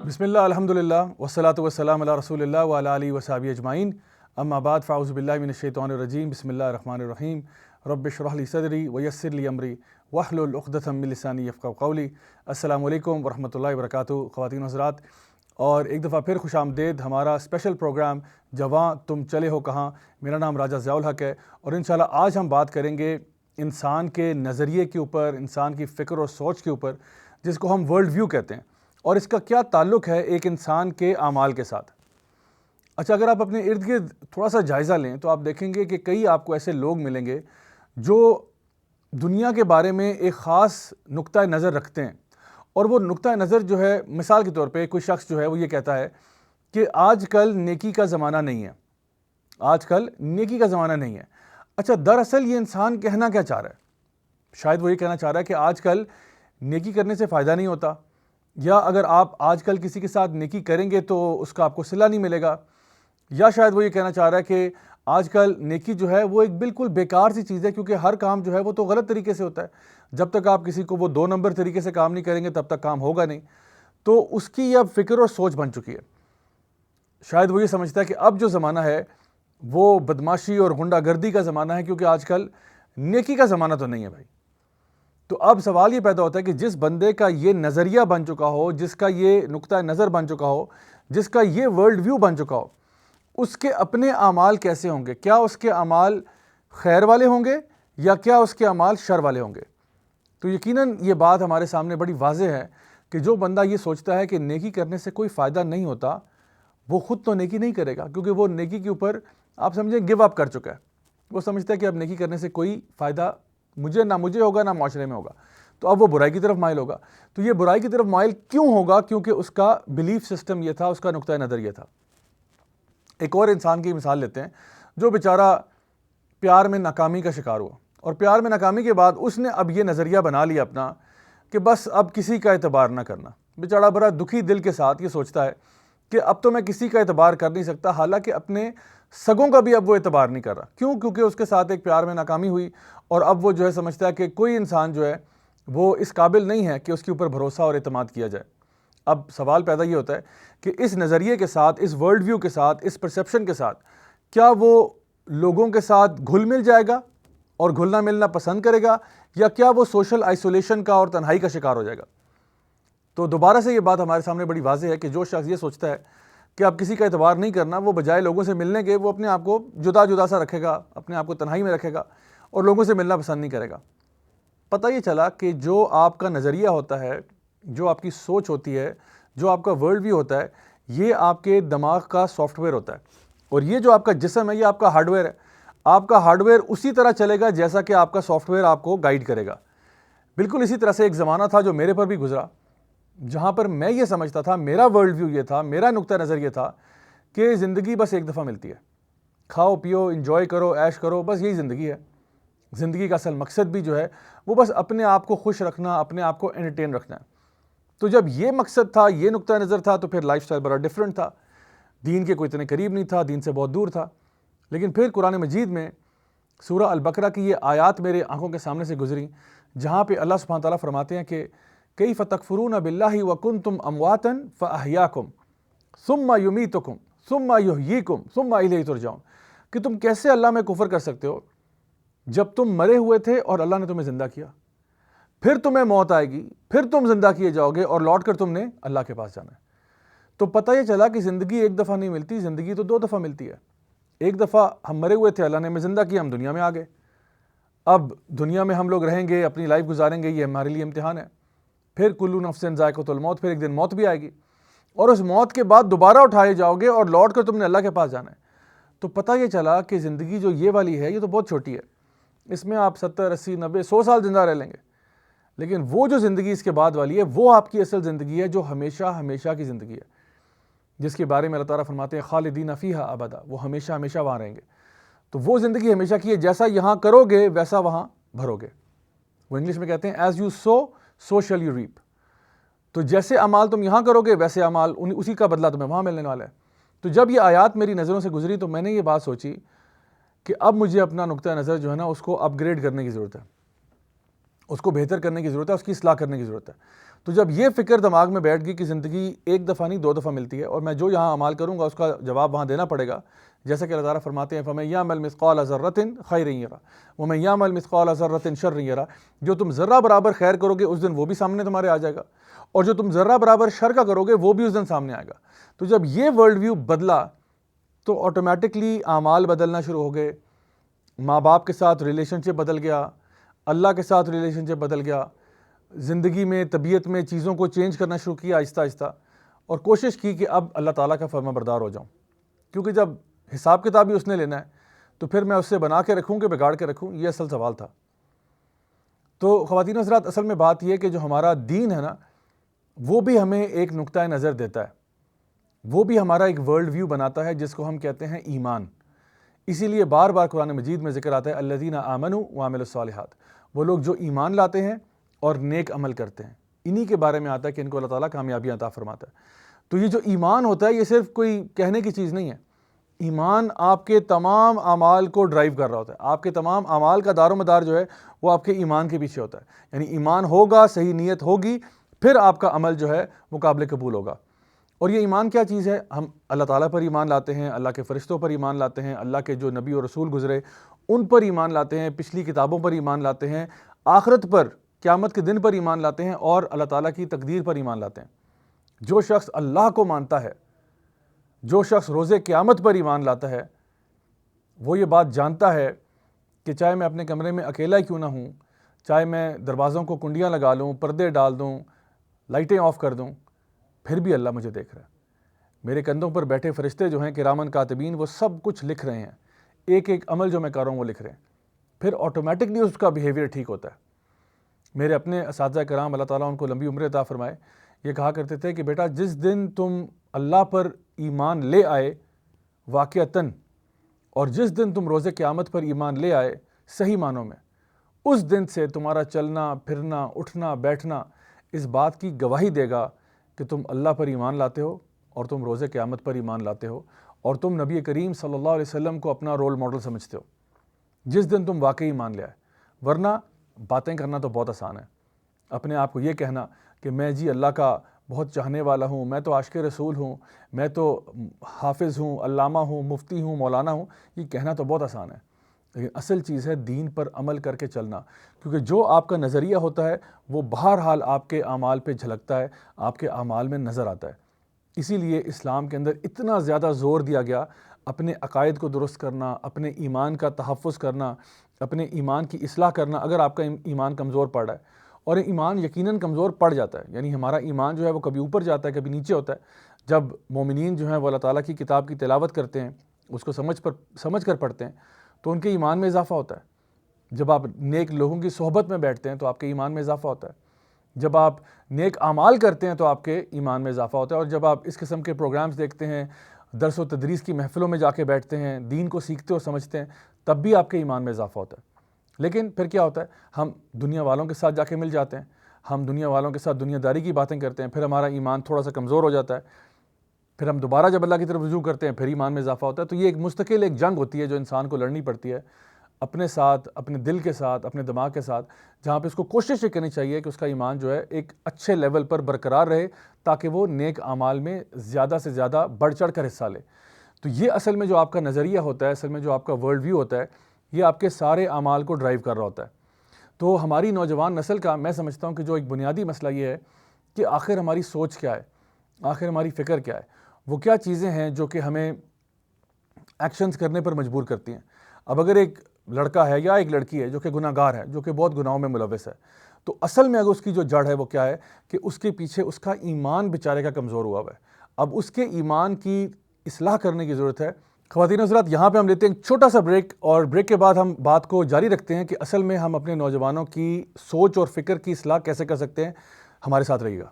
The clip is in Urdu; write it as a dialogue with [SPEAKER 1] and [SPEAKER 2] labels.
[SPEAKER 1] بسم اللہ الحمدللہ والصلاۃ والسلام علی رسول اللہ وعلی آلہ وصحبہ اجمعین، اما بعد فاعوذ باللہ من الشیطان الرجیم، بسم اللہ الرحمن الرحیم، رب اشرح لی صدری ویسر لی امری واحلل عقدۃ من لسانی یفقہوا قولی۔ السلام علیکم ورحمۃ اللہ وبرکاتہ، خواتین و حضرات، اور ایک دفعہ پھر خوش آمدید ہمارا اسپیشل پروگرام جواں تم چلے ہو کہاں۔ میرا نام راجہ ضیاء الحق ہے، اور انشاءاللہ آج ہم بات کریں گے انسان کے نظریے کے اوپر، انسان کی فکر اور سوچ کے اوپر، جس کو ہم ورلڈ ویو کہتے ہیں، اور اس کا کیا تعلق ہے ایک انسان کے اعمال کے ساتھ۔ اچھا، اگر آپ اپنے ارد گرد تھوڑا سا جائزہ لیں تو آپ دیکھیں گے کہ کئی آپ کو ایسے لوگ ملیں گے جو دنیا کے بارے میں ایک خاص نقطہ نظر رکھتے ہیں، اور وہ نقطہ نظر جو ہے، مثال کے طور پہ کوئی شخص جو ہے وہ یہ کہتا ہے کہ آج کل نیکی کا زمانہ نہیں ہے، آج کل نیکی کا زمانہ نہیں ہے۔ اچھا، دراصل یہ انسان کہنا کیا چاہ رہا ہے؟ شاید وہ یہ کہنا چاہ رہا ہے کہ آج کل نیکی کرنے سے فائدہ نہیں ہوتا، یا اگر آپ آج کل کسی کے ساتھ نیکی کریں گے تو اس کا آپ کو صلہ نہیں ملے گا، یا شاید وہ یہ کہنا چاہ رہا ہے کہ آج کل نیکی جو ہے وہ ایک بالکل بیکار سی چیز ہے، کیونکہ ہر کام جو ہے وہ تو غلط طریقے سے ہوتا ہے۔ جب تک آپ کسی کو وہ 2 نمبر طریقے سے کام نہیں کریں گے تب تک کام ہوگا نہیں۔ تو اس کی یہ اب فکر اور سوچ بن چکی ہے۔ شاید وہ یہ سمجھتا ہے کہ اب جو زمانہ ہے وہ بدماشی اور غنڈہ گردی کا زمانہ ہے، کیونکہ آج کل نیکی کا زمانہ تو نہیں ہے بھائی۔ تو اب سوال یہ پیدا ہوتا ہے کہ جس بندے کا یہ نظریہ بن چکا ہو، جس کا یہ نقطہ نظر بن چکا ہو، جس کا یہ ورلڈ ویو بن چکا ہو، اس کے اپنے اعمال کیسے ہوں گے؟ کیا اس کے اعمال خیر والے ہوں گے یا کیا اس کے اعمال شر والے ہوں گے؟ تو یقیناً یہ بات ہمارے سامنے بڑی واضح ہے کہ جو بندہ یہ سوچتا ہے کہ نیکی کرنے سے کوئی فائدہ نہیں ہوتا، وہ خود تو نیکی نہیں کرے گا، کیونکہ وہ نیکی کے اوپر آپ سمجھیں گیو اپ کر چکا ہے۔ وہ سمجھتا ہے کہ اب نیکی کرنے سے کوئی فائدہ نہ مجھے ہوگا، نہ معاشرے میں ہوگا، تو اب وہ برائی کی طرف مائل ہوگا۔ تو یہ برائی کی طرف مائل کیوں ہوگا؟ کیونکہ اس کا بلیف سسٹم یہ تھا، اس کا نقطہ نظر یہ تھا۔ ایک اور انسان کی مثال لیتے ہیں جو بیچارہ پیار میں ناکامی کا شکار ہوا، اور پیار میں ناکامی کے بعد اس نے اب یہ نظریہ بنا لیا اپنا کہ بس اب کسی کا اعتبار نہ کرنا۔ بیچارہ بڑا دکھی دل کے ساتھ یہ سوچتا ہے کہ اب تو میں کسی کا اعتبار کر نہیں سکتا، حالانکہ اپنے سگوں کا بھی اب وہ اعتبار نہیں کر رہا۔ کیوں؟ کیونکہ اس کے ساتھ ایک پیار میں ناکامی ہوئی، اور اب وہ جو ہے سمجھتا ہے کہ کوئی انسان جو ہے وہ اس قابل نہیں ہے کہ اس کے اوپر بھروسہ اور اعتماد کیا جائے۔ اب سوال پیدا یہ ہوتا ہے کہ اس نظریے کے ساتھ، اس ورلڈ ویو کے ساتھ، اس پرسیپشن کے ساتھ کیا وہ لوگوں کے ساتھ گھل مل جائے گا اور گھلنا ملنا پسند کرے گا، یا کیا وہ سوشل آئسولیشن کا اور تنہائی کا شکار ہو جائے گا؟ تو دوبارہ سے یہ بات ہمارے سامنے بڑی واضح ہے کہ جو شخص یہ سوچتا ہے کہ اب کسی کا اعتبار نہیں کرنا، وہ بجائے لوگوں سے ملنے کے وہ اپنے آپ کو جدا جدا سا رکھے گا، اپنے آپ کو تنہائی میں رکھے گا اور لوگوں سے ملنا پسند نہیں کرے گا۔ پتہ یہ چلا کہ جو آپ کا نظریہ ہوتا ہے، جو آپ کی سوچ ہوتی ہے، جو آپ کا ورلڈ ویو ہوتا ہے، یہ آپ کے دماغ کا سافٹ ویئر ہوتا ہے، اور یہ جو آپ کا جسم ہے یہ آپ کا ہارڈ ویئر ہے۔ آپ کا ہارڈ ویئر اسی طرح چلے گا جیسا کہ آپ کا سافٹ ویئر آپ کو گائیڈ کرے گا۔ بالکل اسی طرح سے ایک زمانہ تھا جو میرے پر بھی گزرا، جہاں پر میں یہ سمجھتا تھا، میرا ورلڈ ویو یہ تھا، میرا نقطہ نظر یہ تھا کہ زندگی بس ایک دفعہ ملتی ہے، کھاؤ پیو، انجوائے کرو، عیش کرو، بس یہی زندگی ہے۔ زندگی کا اصل مقصد بھی جو ہے وہ بس اپنے آپ کو خوش رکھنا، اپنے آپ کو انٹرٹین رکھنا ہے۔ تو جب یہ مقصد تھا، یہ نقطہ نظر تھا، تو پھر لائف سٹائل بڑا ڈیفرنٹ تھا، دین کے کوئی اتنے قریب نہیں تھا، دین سے بہت دور تھا۔ لیکن پھر قرآن مجید میں سورہ البقرہ کی یہ آیات میرے آنکھوں کے سامنے سے گزری، جہاں پہ اللہ سبحانہ تعالیٰ فرماتے ہیں کہ کیف تکفرون باللہ وکنتم امواتا فاحیاکم ثم یمیتکم ثم یحییکم ثم الیہ ترجعون، کہ تم کیسے اللہ میں کفر کر سکتے ہو جب تم مرے ہوئے تھے اور اللہ نے تمہیں زندہ کیا، پھر تمہیں موت آئے گی، پھر تم زندہ کیے جاؤ گے اور لوٹ کر تم نے اللہ کے پاس جانا ہے۔ تو پتہ یہ چلا کہ زندگی ایک دفعہ نہیں ملتی، زندگی تو 2 دفعہ ملتی ہے۔ ایک دفعہ ہم مرے ہوئے تھے، اللہ نے ہمیں زندہ کیا، ہم دنیا میں آ گئے، اب دنیا میں ہم لوگ رہیں گے، اپنی لائف گزاریں گے، یہ ہمارے لیے امتحان ہے۔ پھر کلو نفس ذائقۃ الموت، پھر ایک دن موت بھی آئے گی، اور اس موت کے بعد دوبارہ اٹھائے جاؤ گے اور لوٹ کر تم نے اللہ کے پاس جانا ہے۔ تو پتہ یہ چلا کہ زندگی جو یہ والی ہے یہ تو بہت چھوٹی ہے، اس میں آپ 70 80 90 100 سال زندہ رہ لیں گے، لیکن وہ جو زندگی اس کے بعد والی ہے وہ آپ کی اصل زندگی ہے، جو ہمیشہ ہمیشہ کی زندگی ہے، جس کے بارے میں اللہ تعالیٰ فرماتے ہیں خالدین فیہا ابدا، وہ ہمیشہ ہمیشہ وہاں رہیں گے۔ تو وہ زندگی ہمیشہ کی ہے، جیسا یہاں کرو گے ویسا وہاں بھرو گے۔ وہ انگلش میں کہتے ہیں as you sow so shall you reap, تو جیسے اعمال تم یہاں کرو گے ویسے اعمال اسی کا بدلہ تمہیں وہاں ملنے والا ہے۔ تو جب یہ آیات میری نظروں سے گزری تو میں نے یہ بات سوچی کہ اب مجھے اپنا نقطہ نظر جو ہے نا اس کو اپ گریڈ کرنے کی ضرورت ہے۔ اس کو بہتر کرنے کی ضرورت ہے، اس کی اصلاح کرنے کی ضرورت ہے۔ تو جب یہ فکر دماغ میں بیٹھ گئی کہ زندگی ایک دفعہ نہیں 2 دفعہ ملتی ہے، اور میں جو یہاں اعمال کروں گا اس کا جواب وہاں دینا پڑے گا، جیسا کہ اللہ تعالیٰ فرماتے ہیں فَمَن يَعْمَلْ مِثْقَالَ ذَرَّةٍ خَيْرًا يَرَهُ وَمَن يَعْمَلْ مِثْقَالَ ذَرَّةٍ شَرًّا يَرَهُ، جو تم ذرہ برابر خیر کرو گے اس دن وہ بھی سامنے تمہارے آ جائے گا، اور جو تم ذرہ برابر شر کا کرو گے وہ بھی اس دن سامنے آئے گا۔ تو جب یہ ورلڈ ویو بدلا تو آٹومیٹکلی اعمال بدلنا شروع ہو گئے، ماں باپ کے ساتھ ریلیشن شپ بدل گیا، اللہ کے ساتھ ریلیشن شپ بدل گیا، زندگی میں طبیعت میں چیزوں کو چینج کرنا شروع کیا آہستہ آہستہ، اور کوشش کی کہ اب اللہ تعالیٰ کا فرما بردار ہو جاؤں، کیونکہ جب حساب کتاب بھی اس نے لینا ہے تو پھر میں اس سے بنا کے رکھوں کہ بگاڑ کے رکھوں، یہ اصل سوال تھا۔ تو خواتین و حضرات، اصل میں بات یہ کہ جو ہمارا دین ہے نا، وہ بھی ہمیں ایک نقطۂ نظر دیتا ہے، وہ بھی ہمارا ایک ورلڈ ویو بناتا ہے جس کو ہم کہتے ہیں ایمان۔ اسی لیے بار بار قرآن مجید میں ذکر آتا ہے الذین آمنوا وعملوا الصالحات، وہ لوگ جو ایمان لاتے ہیں اور نیک عمل کرتے ہیں، انہی کے بارے میں آتا ہے کہ ان کو اللہ تعالیٰ کامیابی عطا فرماتا ہے۔ تو یہ جو ایمان ہوتا ہے یہ صرف کوئی کہنے کی چیز نہیں ہے، ایمان آپ کے تمام اعمال کو ڈرائیو کر رہا ہوتا ہے، آپ کے تمام اعمال کا دار و مدار جو ہے وہ آپ کے ایمان کے پیچھے ہوتا ہے، یعنی ایمان ہوگا، صحیح نیت ہوگی، پھر آپ کا عمل جو ہے وہ قابل قبول ہوگا۔ اور یہ ایمان کیا چیز ہے؟ ہم اللہ تعالیٰ پر ایمان لاتے ہیں، اللہ کے فرشتوں پر ایمان لاتے ہیں، اللہ کے جو نبی اور رسول گزرے ان پر ایمان لاتے ہیں، پچھلی کتابوں پر ایمان لاتے ہیں، آخرت پر، قیامت کے دن پر ایمان لاتے ہیں، اور اللہ تعالیٰ کی تقدیر پر ایمان لاتے ہیں۔ جو شخص اللہ کو مانتا ہے، جو شخص روز قیامت پر ایمان لاتا ہے، وہ یہ بات جانتا ہے کہ چاہے میں اپنے کمرے میں اکیلا ہی کیوں نہ ہوں، چاہے میں دروازوں کو کنڈیاں لگا لوں، پردے ڈال دوں، لائٹیں آف کر دوں، پھر بھی اللہ مجھے دیکھ رہا ہے۔ میرے کندھوں پر بیٹھے فرشتے جو ہیں کرامن کاتبین، وہ سب کچھ لکھ رہے ہیں، ایک ایک عمل جو میں کر رہا ہوں وہ لکھ رہے ہیں، پھر آٹومیٹکلی اس کا بیہیویئر ٹھیک ہوتا ہے۔ میرے اپنے اساتذہ کرام، اللہ تعالیٰ ان کو لمبی عمر عطا فرمائے، یہ کہا کرتے تھے کہ بیٹا جس دن تم اللہ پر ایمان لے آئے واقعتاً، اور جس دن تم روز قیامت پر ایمان لے آئے صحیح معنوں میں، اس دن سے تمہارا چلنا پھرنا اٹھنا بیٹھنا اس بات کی گواہی دے گا کہ تم اللہ پر ایمان لاتے ہو، اور تم روز قیامت پر ایمان لاتے ہو، اور تم نبی کریم صلی اللہ علیہ وسلم کو اپنا رول ماڈل سمجھتے ہو، جس دن تم واقعی ایمان لے آئے۔ ورنہ باتیں کرنا تو بہت آسان ہے، اپنے آپ کو یہ کہنا کہ میں جی اللہ کا بہت چاہنے والا ہوں، میں تو عاشق رسول ہوں، میں تو حافظ ہوں، علامہ ہوں، مفتی ہوں، مولانا ہوں، یہ کہنا تو بہت آسان ہے، لیکن اصل چیز ہے دین پر عمل کر کے چلنا، کیونکہ جو آپ کا نظریہ ہوتا ہے وہ بہرحال آپ کے اعمال پہ جھلکتا ہے، آپ کے اعمال میں نظر آتا ہے۔ اسی لیے اسلام کے اندر اتنا زیادہ زور دیا گیا اپنے عقائد کو درست کرنا، اپنے ایمان کا تحفظ کرنا، اپنے ایمان کی اصلاح کرنا۔ اگر آپ کا ایمان کمزور پڑ رہا ہے، اور ایمان یقیناً کمزور پڑ جاتا ہے، یعنی ہمارا ایمان جو ہے وہ کبھی اوپر جاتا ہے کبھی نیچے ہوتا ہے، جب مومنین جو ہیں وہ اللہ تعالیٰ کی کتاب کی تلاوت کرتے ہیں، اس کو سمجھ کر پڑھتے ہیں تو ان کے ایمان میں اضافہ ہوتا ہے۔ جب آپ نیک لوگوں کی صحبت میں بیٹھتے ہیں تو آپ کے ایمان میں اضافہ ہوتا ہے، جب آپ نیک اعمال کرتے ہیں تو آپ کے ایمان میں اضافہ ہوتا ہے، اور جب آپ اس قسم کے پروگرامز دیکھتے ہیں، درس و تدریس کی محفلوں میں جا کے بیٹھتے ہیں، دین کو سیکھتے اور سمجھتے ہیں، تب بھی آپ کے ایمان میں اضافہ ہوتا ہے۔ لیکن پھر کیا ہوتا ہے؟ ہم دنیا والوں کے ساتھ جا کے مل جاتے ہیں، ہم دنیا والوں کے ساتھ دنیا داری کی باتیں کرتے ہیں، پھر ہمارا ایمان تھوڑا سا کمزور ہو جاتا ہے، پھر ہم دوبارہ جب اللہ کی طرف رجوع کرتے ہیں پھر ایمان میں اضافہ ہوتا ہے۔ تو یہ ایک مستقل ایک جنگ ہوتی ہے جو انسان کو لڑنی پڑتی ہے اپنے ساتھ، اپنے دل کے ساتھ، اپنے دماغ کے ساتھ، جہاں پہ اس کو کوشش یہ کرنی چاہیے کہ اس کا ایمان جو ہے ایک اچھے لیول پر برقرار رہے، تاکہ وہ نیک اعمال میں زیادہ سے زیادہ بڑھ چڑھ کر حصہ لے۔ تو یہ اصل میں جو آپ کا نظریہ ہوتا ہے، اصل میں جو آپ کا ورلڈ ویو ہوتا ہے، یہ آپ کے سارے اعمال کو ڈرائیو کر رہا ہوتا ہے۔ تو ہماری نوجوان نسل کا میں سمجھتا ہوں کہ جو ایک بنیادی مسئلہ یہ ہے کہ آخر ہماری سوچ کیا ہے، آخر ہماری فکر کیا ہے، وہ کیا چیزیں ہیں جو کہ ہمیں ایکشنز کرنے پر مجبور کرتی ہیں۔ اب اگر ایک لڑکا ہے یا ایک لڑکی ہے جو کہ گناہ گار ہے، جو کہ بہت گناہوں میں ملوث ہے، تو اصل میں اگر اس کی جو جڑ ہے وہ کیا ہے کہ اس کے پیچھے اس کا ایمان بیچارے کا کمزور ہوا ہے۔ اب اس کے ایمان کی اصلاح کرنے کی ضرورت ہے۔ خواتین و حضرات، یہاں پہ ہم لیتے ہیں ایک چھوٹا سا بریک، اور بریک کے بعد ہم بات کو جاری رکھتے ہیں کہ اصل میں ہم اپنے نوجوانوں کی سوچ اور فکر کی اصلاح کیسے کر سکتے ہیں۔ ہمارے ساتھ رہیے گا۔